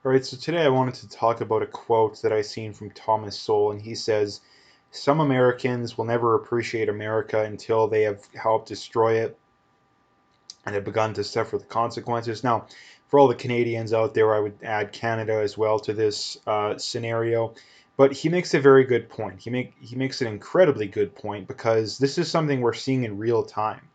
All right, so today I wanted to talk about a quote that I seen from Thomas Sowell, and he says, "Some Americans will never appreciate America until they have helped destroy it and have begun to suffer the consequences." Now, for all the Canadians out there, I would add Canada as well to this scenario. But he makes a very good point. He makes an incredibly good point because this is something we're seeing in real time.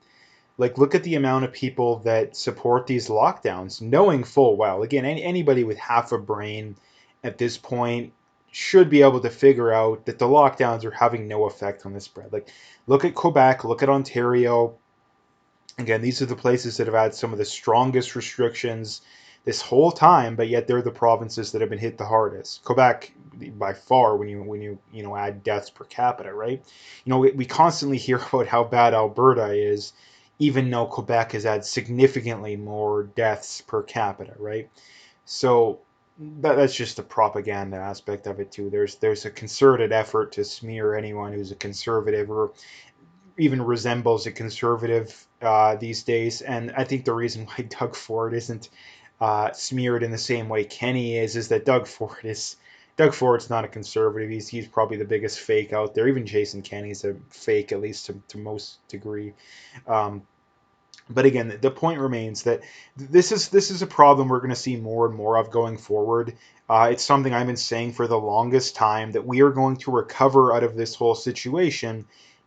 Like, look at the amount of people that support these lockdowns, knowing full well. Again, anybody with half a brain at this point should be able to figure out that the lockdowns are having no effect on the spread. Like, look at Quebec, look at Ontario. Again, these are the places that have had some of the strongest restrictions this whole time, but yet they're the provinces that have been hit the hardest. Quebec, by far, when you add deaths per capita, right? We constantly hear about how bad Alberta is, even though Quebec has had significantly more deaths per capita, right? So that's just the propaganda aspect of it too. There's a concerted effort to smear anyone who's a conservative or even resembles a conservative these days. And I think the reason why Doug Ford isn't smeared in the same way Kenny is that Doug Ford's not a conservative. He's probably the biggest fake out there. Even Jason Kenney's a fake, at least to most degree. Um, but again, the point remains that this is a problem we're going to see more and more of going forward. It's something I've been saying for the longest time that we are going to recover out of this whole situation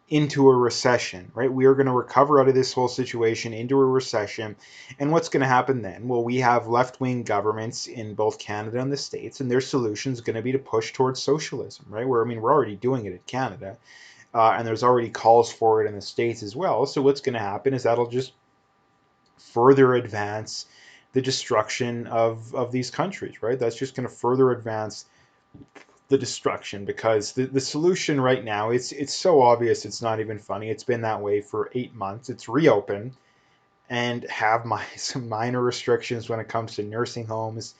into a recession, right? We are going to recover out of this whole situation into a recession. And what's going to happen then? Well, we have left wing governments in both Canada and the States, and their solution is going to be to push towards socialism, right? I mean, we're already doing it in Canada, and there's already calls for it in the States as well. So what's going to happen is that'll just further advance the destruction of these countries, right? That's just going to further advance the destruction because the solution right now it's so obvious it's not even funny. It's been that way for 8 months. It's reopen and have some minor restrictions when it comes to nursing homes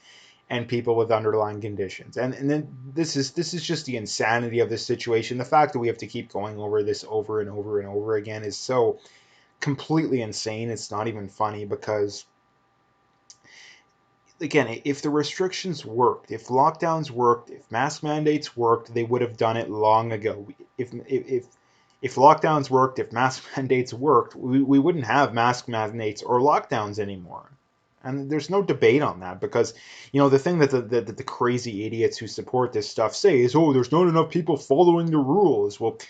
and people with underlying conditions. And then this is just the insanity of this situation. The fact that we have to keep going over this over and over and over again is so completely insane. It's not even funny because again, if the restrictions worked, if lockdowns worked, if mask mandates worked, they would have done it long ago. If lockdowns worked, if mask mandates worked, we wouldn't have mask mandates or lockdowns anymore. And there's no debate on that because, the thing that the crazy idiots who support this stuff say is, oh, there's not enough people following the rules. Well,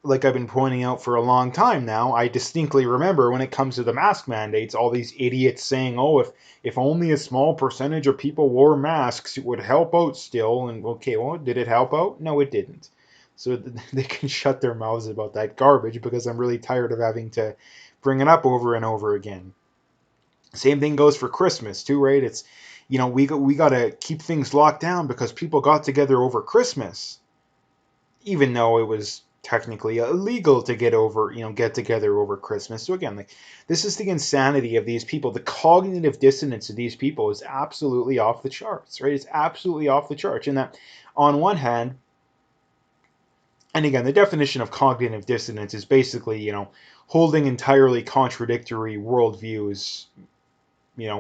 like I've been pointing out for a long time now, I distinctly remember when it comes to the mask mandates, all these idiots saying, "Oh, if only a small percentage of people wore masks, it would help out still." And okay, well, did it help out? No, it didn't. So they can shut their mouths about that garbage because I'm really tired of having to bring it up over and over again. Same thing goes for Christmas too, right? It's we got to keep things locked down because people got together over Christmas even though it was technically illegal to get together over Christmas. So again, like this is the insanity of these people. The cognitive dissonance of these people is absolutely off the charts, right? It's absolutely off the charts. And that on one hand, and again, the definition of cognitive dissonance is basically, holding entirely contradictory worldviews,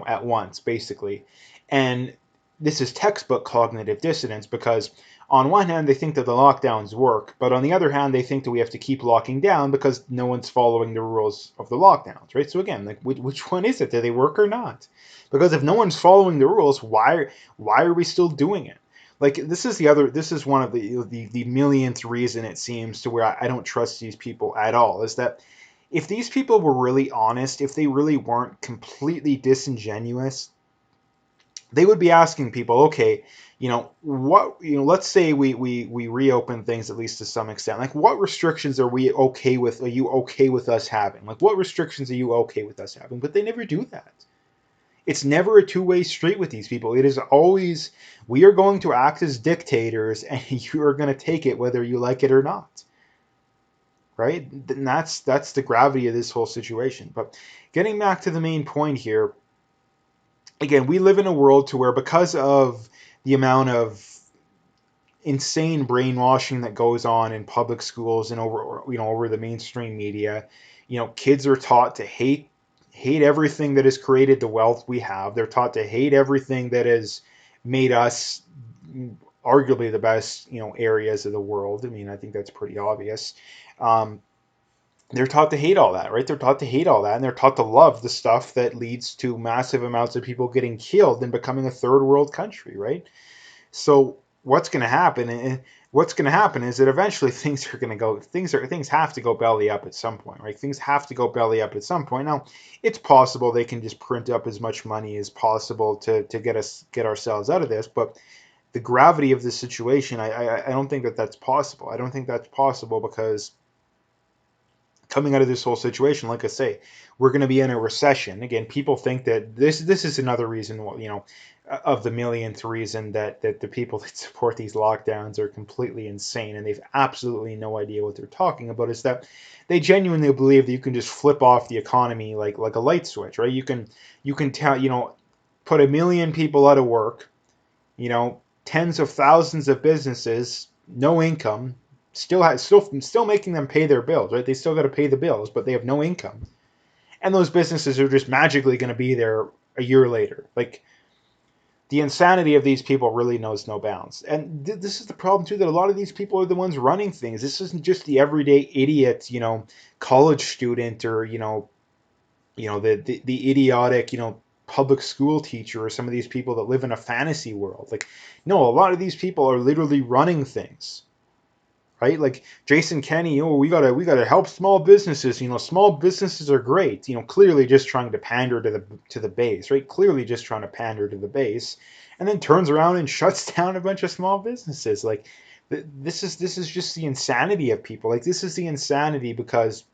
at once, basically. And this is textbook cognitive dissonance because on one hand they think that the lockdowns work, but on the other hand they think that we have to keep locking down because no one's following the rules of the lockdowns, right? So again, like which one is it? Do they work or not? Because if no one's following the rules, why are we still doing it? Like this is one of the millionth reason it seems to where I don't trust these people at all is that if these people were really honest, if they really weren't completely disingenuous, they would be asking people, okay, let's say we reopen things at least to some extent. Like, what restrictions are we okay with? Are you okay with us having? Like, what restrictions are you okay with us having? But they never do that. It's never a two-way street with these people. It is always, we are going to act as dictators and you are going to take it whether you like it or not, right? And that's the gravity of this whole situation. But getting back to the main point here, again, we live in a world to where because of the amount of insane brainwashing that goes on in public schools and over the mainstream media, kids are taught to hate everything that has created the wealth we have. They're taught to hate everything that is made us arguably the best, areas of the world. I mean, I think that's pretty obvious. Um, they're taught to hate all that, right? They're taught to hate all that, and they're taught to love the stuff that leads to massive amounts of people getting killed and becoming a third world country, right? So what's going to happen? What's going to happen is that eventually things are going to go. Things have to go belly up at some point, right? Things have to go belly up at some point. Now, it's possible they can just print up as much money as possible to get ourselves out of this, but the gravity of the situation, I don't think that that's possible. I don't think that's possible because coming out of this whole situation, like I say, we're going to be in a recession. Again, people think that this is another reason, of the millionth reason that the people that support these lockdowns are completely insane and they've absolutely no idea what they're talking about, is that they genuinely believe that you can just flip off the economy like a light switch, right? You can tell, put a million people out of work, tens of thousands of businesses, no income, still making them pay their bills, right? They still got to pay the bills, but they have no income, and those businesses are just magically going to be there a year later. Like, the insanity of these people really knows no bounds. And this is the problem too, that a lot of these people are the ones running things. This isn't just the everyday idiot, college student, or the idiotic, public school teacher, or some of these people that live in a fantasy world. Like, no, a lot of these people are literally running things, right? Like Jason Kenney, we gotta help small businesses. Small businesses are great. Clearly just trying to pander to the base, right? Clearly just trying to pander to the base, and then turns around and shuts down a bunch of small businesses. Like, this is just the insanity of people. Like, this is the insanity because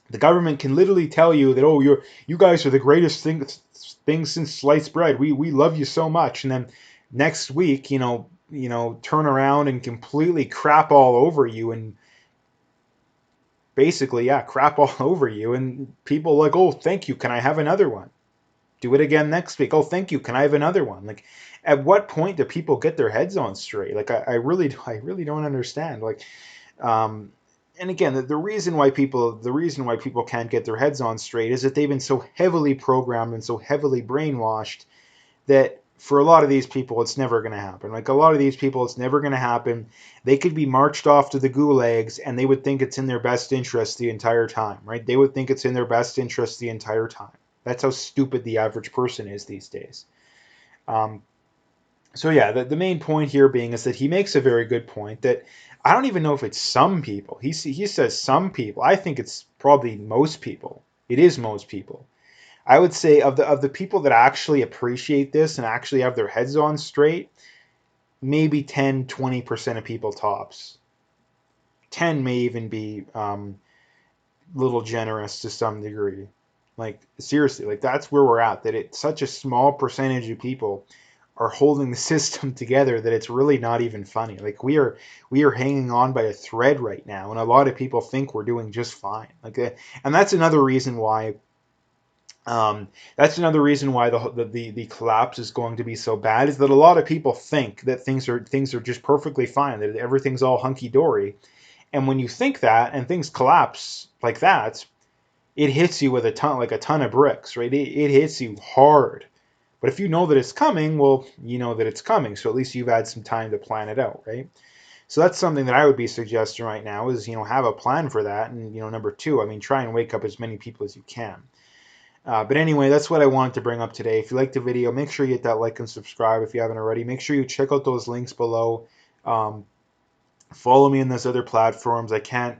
the government can literally tell you that, oh, you guys are the greatest thing since sliced bread. We love you so much, and then next week, turn around and completely crap all over you, and basically, yeah, crap all over you, and people like, oh, thank you, can I have another one? Do it again next week. Oh, thank you, can I have another one? Like, at what point do people get their heads on straight? Like, I really don't understand. Like, um, and again, the reason why people can't get their heads on straight is that they've been so heavily programmed and so heavily brainwashed that for a lot of these people, it's never going to happen. Like, a lot of these people, it's never going to happen. They could be marched off to the gulags, and they would think it's in their best interest the entire time, right? They would think it's in their best interest the entire time. That's how stupid the average person is these days. Um, so yeah, the main point here being is that he makes a very good point that I don't even know if it's some people. He says some people. I think it's probably most people. It is most people. I would say of the people that actually appreciate this and actually have their heads on straight, maybe 10-20% of people tops. 10 may even be little generous to some degree. Like, seriously, like, that's where we're at. That it's such a small percentage of people are holding the system together that it's really not even funny. Like, we are hanging on by a thread right now, and a lot of people think we're doing just fine. Like, and that's another reason why. The collapse is going to be so bad, is that a lot of people think that things are just perfectly fine, that everything's all hunky dory, and when you think that and things collapse like that, it hits you with a ton of bricks, right? It hits you hard. But if you know that it's coming, well, you know that it's coming. So at least you've had some time to plan it out, right? So that's something that I would be suggesting right now is, have a plan for that. And, number two, I mean, try and wake up as many people as you can. But anyway, that's what I wanted to bring up today. If you liked the video, make sure you hit that like and subscribe if you haven't already. Make sure you check out those links below. Um, Follow me on those other platforms. I can't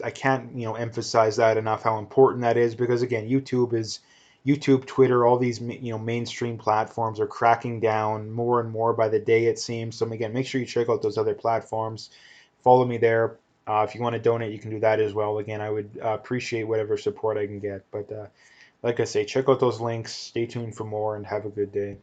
emphasize that enough, how important that is, because again, YouTube, Twitter, all these mainstream platforms are cracking down more and more by the day, it seems. So again, make sure you check out those other platforms. Follow me there. If you want to donate, you can do that as well. Again, I would appreciate whatever support I can get. But like I say, check out those links. Stay tuned for more, and have a good day.